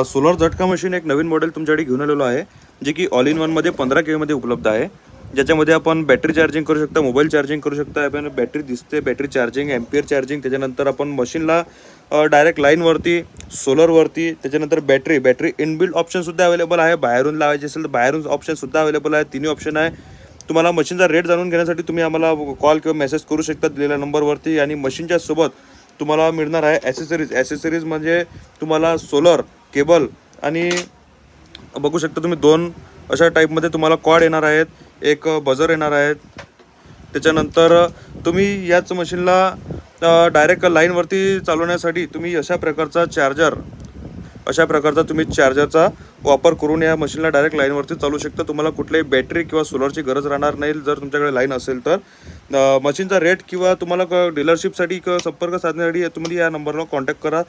Solar झटका machine एक नवीन model तुमच्याकडे घेऊन आलेलो आहे, जे की ऑल इन वनमध्ये 15 केमध्ये उपलब्ध आहे. ज्याच्यामध्ये आपण बॅटरी चार्जिंग करू शकता, मोबाईल चार्जिंग करू शकता. आपण बॅटरी दिसते, बॅटरी चार्जिंग, एम्पियर चार्जिंग. त्याच्यानंतर आपण मशीनला डायरेक्ट लाईनवरती, सोलरवरती, त्याच्यानंतर बॅटरी इनबिल्ट ऑप्शनसुद्धा अवेलेबल आहे. बाहेरून लावायचे असेल तर बाहेरून ऑप्शनसुद्धा अवेलेबल आहे. तिन्ही ऑप्शन आहे. तुम्हाला मशीनचा रेट जाणून घेण्यासाठी तुम्ही आम्हाला कॉल किंवा मेसेज करू शकता दिलेल्या नंबरवरती. आणि मशीनच्या सोबत तुम्हाला मिळणार आहे ॲसेसरीज म्हणजे तुम्हाला सोलर केबल आणि बघू शकता तुम्ही 2 अशा टाईपमध्ये तुम्हाला कॉर्ड येणार आहेत, एक बजर येणार आहेत. त्याच्यानंतर तुम्ही याच मशीनला डायरेक्ट लाईनवरती चालवण्यासाठी तुम्ही अशा प्रकारचा तुम्ही चार्जरचा वापर करून या मशीनला डायरेक्ट लाईनवरती चालू शकता. तुम्हाला कुठल्याही बॅटरी किंवा सोलरची गरज राहणार नाही जर तुमच्याकडे लाईन असेल तर. मशीनचा रेट किंवा तुम्हाला डीलरशिपसाठी किंवा संपर्क साधण्यासाठी तुम्ही या नंबरला कॉन्टॅक्ट करा.